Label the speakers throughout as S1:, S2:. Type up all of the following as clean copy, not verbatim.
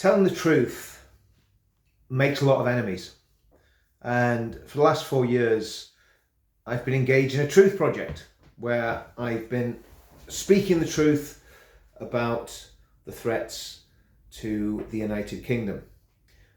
S1: telling the truth makes a lot of enemies. And for the last 4 years, I've been engaged in a truth project where I've been speaking the truth about the threats to the United Kingdom.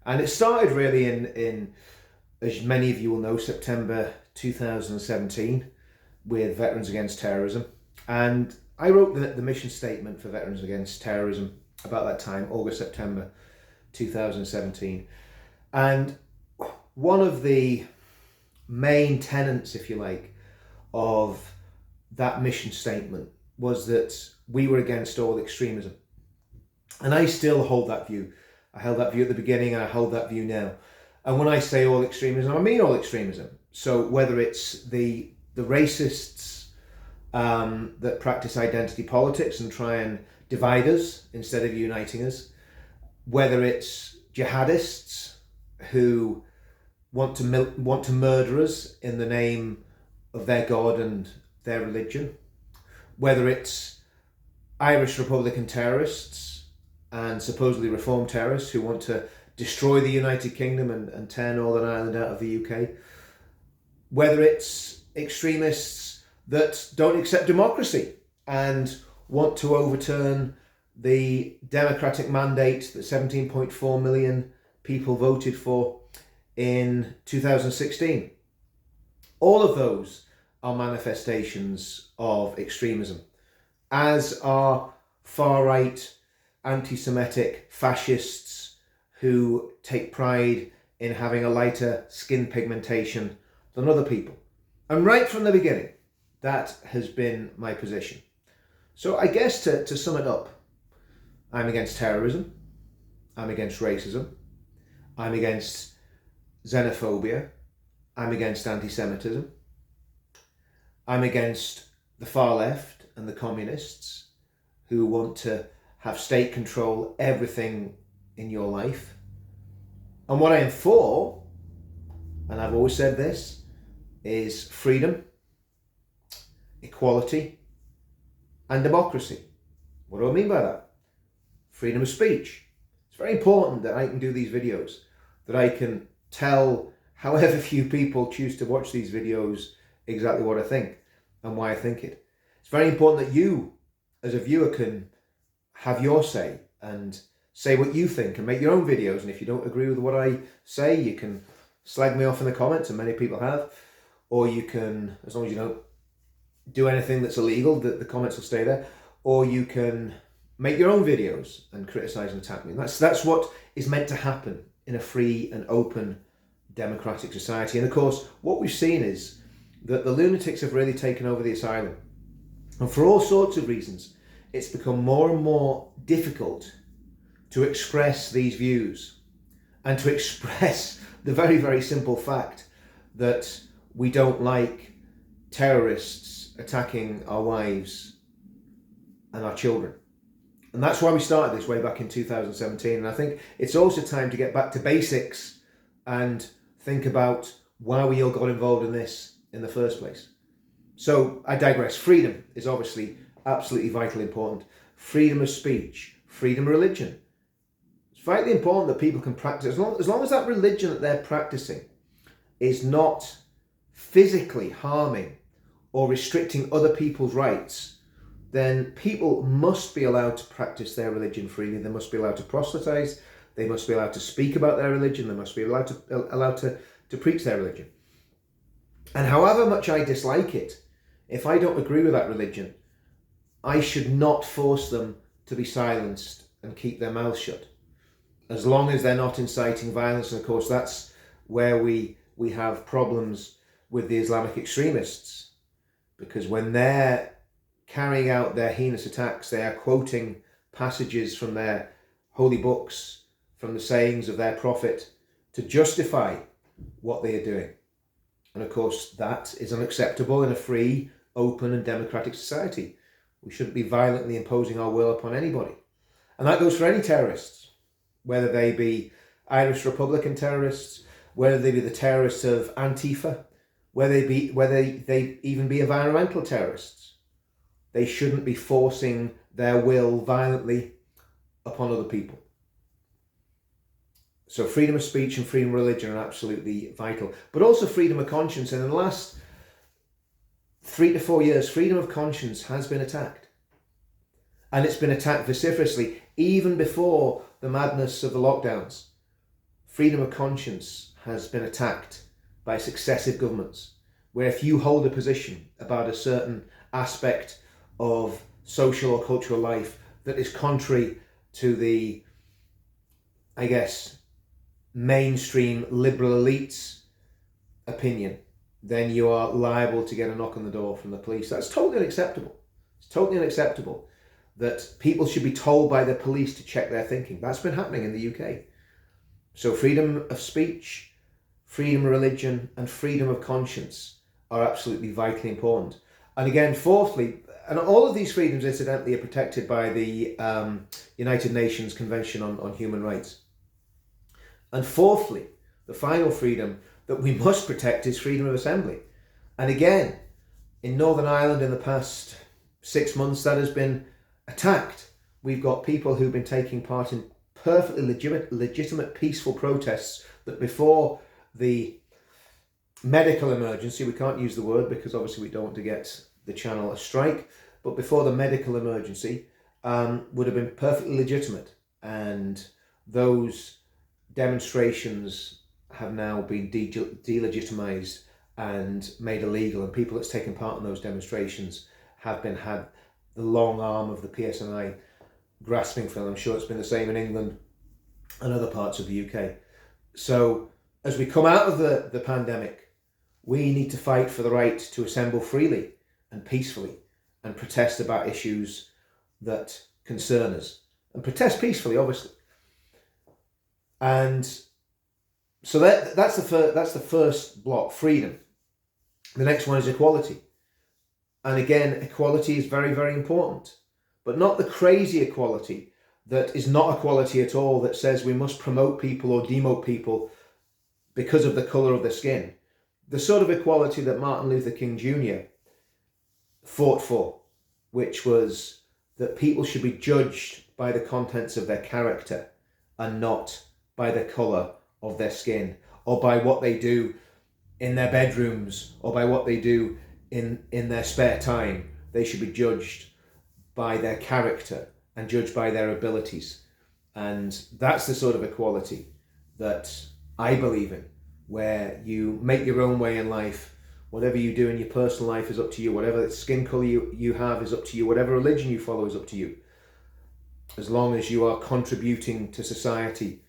S1: And it started really in as many of you will know, September 2017 with Veterans Against Terrorism. And I wrote the mission statement for Veterans Against Terrorism about that time, August, September 2017. And one of the main tenets, if you like, of that mission statement was that we were against all extremism. And I still hold that view. I held that view at the beginning and I hold that view now. And when I say all extremism, I mean all extremism. So whether it's the racists that practice identity politics and try and divide us instead of uniting us, whether it's jihadists who want to murder us in the name of their God and their religion, whether it's Irish Republican terrorists and supposedly reformed terrorists who want to destroy the United Kingdom and tear Northern Ireland out of the UK, whether it's extremists that don't accept democracy and want to overturn the democratic mandate that 17.4 million people voted for in 2016. All of those are manifestations of extremism, as are far-right, anti-Semitic fascists who take pride in having a lighter skin pigmentation than other people. And right from the beginning, that has been my position. So I guess to sum it up, I'm against terrorism, I'm against racism, I'm against xenophobia, I'm against anti-Semitism, I'm against the far left and the communists who want to have state control everything in your life. And what I am for, and I've always said this, is freedom, equality, and democracy. What do I mean by that? Freedom of speech. It's very important that I can do these videos, that I can tell however few people choose to watch these videos exactly what I think and why I think it. It's very important that you, as a viewer, can have your say and say what you think and make your own videos. And if you don't agree with what I say, you can slag me off in the comments, and many people have. Or you can, as long as you don't do anything that's illegal, the comments will stay there. Or you can make your own videos and criticise and attack me. That's what is meant to happen in a free and open democratic society. And of course, what we've seen is that the lunatics have really taken over the asylum. And for all sorts of reasons, it's become more and more difficult to express these views and to express the very, very simple fact that we don't like terrorists attacking our wives and our children. And that's why we started this way back in 2017. And I think it's also time to get back to basics and think about why we all got involved in this in the first place. So I digress. Freedom is obviously absolutely vitally important. Freedom of speech, freedom of religion. It's vitally important that people can practice, as long as that religion that they're practicing is not physically harming or restricting other people's rights, then people must be allowed to practice their religion freely. They must be allowed to proselytize. They must be allowed to speak about their religion. They must be allowed to preach their religion. And however much I dislike it, if I don't agree with that religion, I should not force them to be silenced and keep their mouths shut, as long as they're not inciting violence. And of course, that's where we have problems with the Islamic extremists, because when they're carrying out their heinous attacks, they are quoting passages from their holy books, from the sayings of their prophet, to justify what they are doing. And of course, that is unacceptable in a free, open and democratic society. We shouldn't be violently imposing our will upon anybody. And that goes for any terrorists, whether they be Irish Republican terrorists, whether they be the terrorists of Antifa, whether they even be environmental terrorists. They shouldn't be forcing their will violently upon other people. So freedom of speech and freedom of religion are absolutely vital, but also freedom of conscience. And in the last 3 to 4 years, freedom of conscience has been attacked. And it's been attacked vociferously, even before the madness of the lockdowns. Freedom of conscience has been attacked by successive governments, where if you hold a position about a certain aspect of social or cultural life that is contrary to the, I guess, mainstream liberal elites' opinion, then you are liable to get a knock on the door from the police. That's totally unacceptable. It's totally unacceptable that people should be told by the police to check their thinking. That's been happening in the UK. So freedom of speech, freedom of religion, and freedom of conscience are absolutely vitally important. And again, fourthly, and all of these freedoms, incidentally, are protected by the United Nations Convention on Human Rights. And fourthly, the final freedom that we must protect is freedom of assembly. And again, in Northern Ireland in the past 6 months, that has been attacked. We've got people who've been taking part in perfectly legitimate peaceful protests that before the medical emergency, we can't use the word because obviously we don't want to get the channel a strike, but before the medical emergency would have been perfectly legitimate. And those demonstrations have now been delegitimized and made illegal, and people that's taken part in those demonstrations have been had the long arm of the PSNI grasping for them. I'm sure it's been the same in England and other parts of the UK. So as we come out of the pandemic, we need to fight for the right to assemble freely and peacefully and protest about issues that concern us, and protest peacefully, obviously. And so that's the first block, freedom. The next one is equality. And again, equality is very, very important, but not the crazy equality that is not equality at all, that says we must promote people or demote people because of the colour of their skin. The sort of equality that Martin Luther King Jr. fought for, which was that people should be judged by the contents of their character and not by the colour of their skin, or by what they do in their bedrooms, or by what they do in their spare time. They should be judged by their character and judged by their abilities. And that's the sort of equality that I believe in, where you make your own way in life. Whatever you do in your personal life is up to you. Whatever skin colour you have is up to you. Whatever religion you follow is up to you, as long as you are contributing to society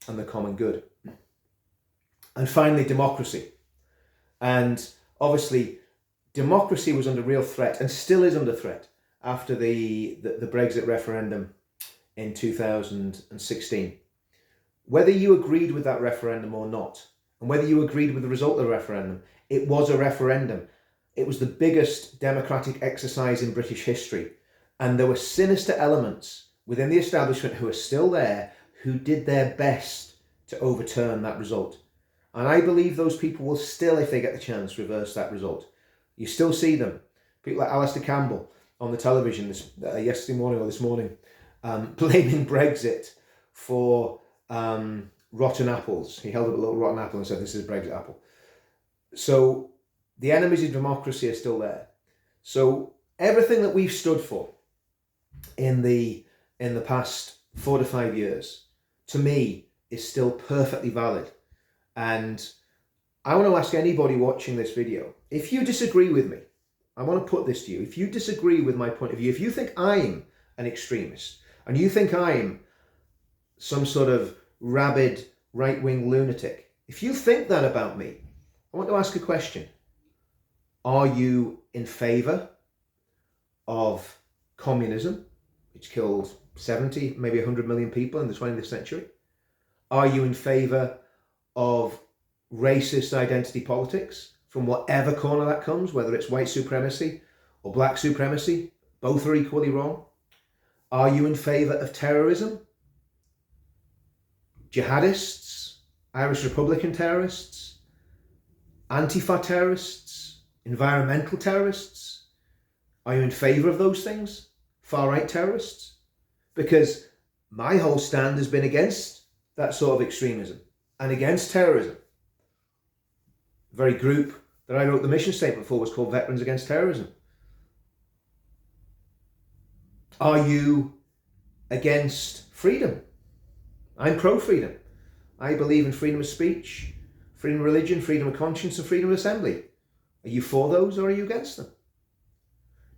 S1: and the common good. And finally, democracy. And obviously, democracy was under real threat and still is under threat after the Brexit referendum in 2016. Whether you agreed with that referendum or not, and whether you agreed with the result of the referendum, it was a referendum. It was the biggest democratic exercise in British history. And there were sinister elements within the establishment who are still there, who did their best to overturn that result. And I believe those people will still, if they get the chance, reverse that result. You still see them. People like Alistair Campbell on the television yesterday morning or this morning, blaming Brexit for rotten apples. He held up a little rotten apple and said, "This is a Brexit apple." So the enemies of democracy are still there. So everything that we've stood for in the past 4 to 5 years, to me, is still perfectly valid. And I want to ask anybody watching this video, if you disagree with me, I want to put this to you. If you disagree with my point of view, if you think I'm an extremist, and you think I'm some sort of rabid right-wing lunatic, if you think that about me, I want to ask a question. Are you in favour of communism, which killed 70, maybe 100 million people in the 20th century? Are you in favour of racist identity politics from whatever corner that comes, whether it's white supremacy or black supremacy? Both are equally wrong. Are you in favour of terrorism? Jihadists, Irish Republican terrorists, Antifa terrorists, environmental terrorists? Are you in favour of those things? Far-right terrorists? Because my whole stand has been against that sort of extremism and against terrorism. The very group that I wrote the mission statement for was called Veterans Against Terrorism. Are you against freedom? I'm pro-freedom. I believe in freedom of speech, freedom of religion, freedom of conscience, and freedom of assembly. Are you for those or are you against them?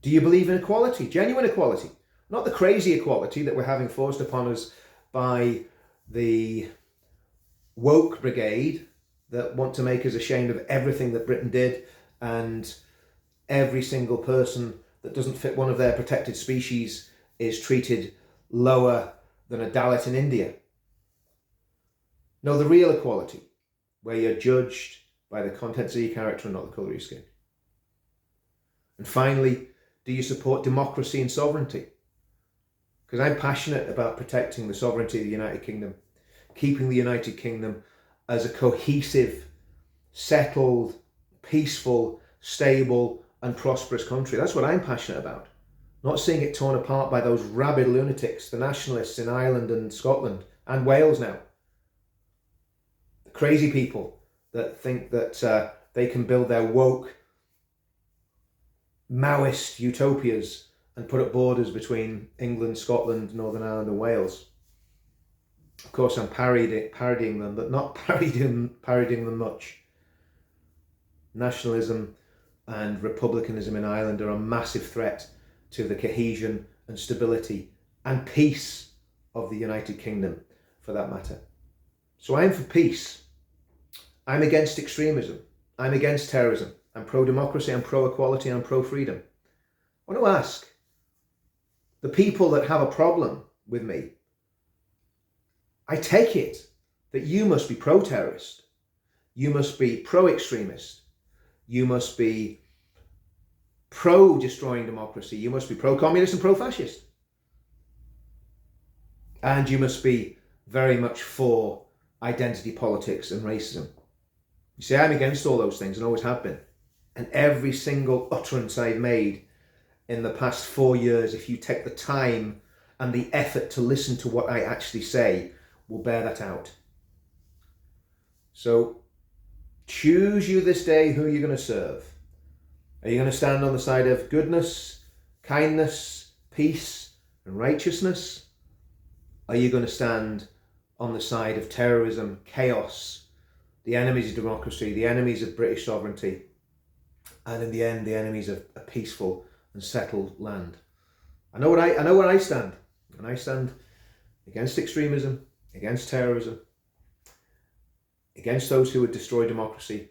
S1: Do you believe in equality, genuine equality? Not the crazy equality that we're having forced upon us by the woke brigade that want to make us ashamed of everything that Britain did, and every single person that doesn't fit one of their protected species is treated lower than a Dalit in India. No, the real equality, where you're judged by the contents of your character and not the colour of your skin. And finally, do you support democracy and sovereignty? Because I'm passionate about protecting the sovereignty of the United Kingdom, keeping the United Kingdom as a cohesive, settled, peaceful, stable and prosperous country. That's what I'm passionate about. Not seeing it torn apart by those rabid lunatics, the nationalists in Ireland and Scotland and Wales now. The crazy people that think that they can build their woke Maoist utopias and put up borders between England, Scotland, Northern Ireland and Wales. Of course, I'm parodying them, but not parodying them much. Nationalism and republicanism in Ireland are a massive threat to the cohesion and stability and peace of the United Kingdom, for that matter. So I'm for peace. I'm against extremism. I'm against terrorism. I'm pro-democracy, I'm pro-equality, I'm pro-freedom. I want to ask the people that have a problem with me, I take it that you must be pro-terrorist, you must be pro-extremist, you must be pro-destroying democracy, you must be pro-communist and pro-fascist. And you must be very much for identity politics and racism. You see, I'm against all those things and always have been. And every single utterance I've made in the past 4 years, if you take the time and the effort to listen to what I actually say, will bear that out. So choose you this day who you're going to serve. Are you going to stand on the side of goodness, kindness, peace and righteousness? Are you going to stand on the side of terrorism, chaos, the enemies of democracy, the enemies of British sovereignty, and in the end, the enemies of a peaceful and settled land? I know where I stand, and I stand against extremism, against terrorism, against those who would destroy democracy,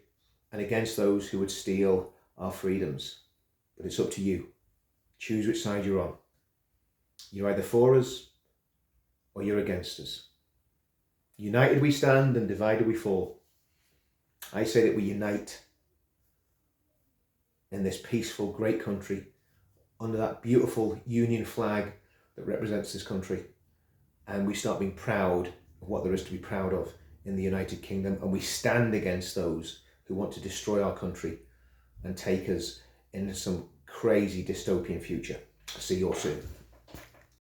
S1: and against those who would steal our freedoms. But it's up to you. Choose which side you're on. You're either for us or you're against us. United we stand and divided we fall. I say that we unite in this peaceful, great country under that beautiful Union flag that represents this country, and we start being proud of what there is to be proud of in the United Kingdom, and we stand against those who want to destroy our country and take us into some crazy dystopian future. See you all soon.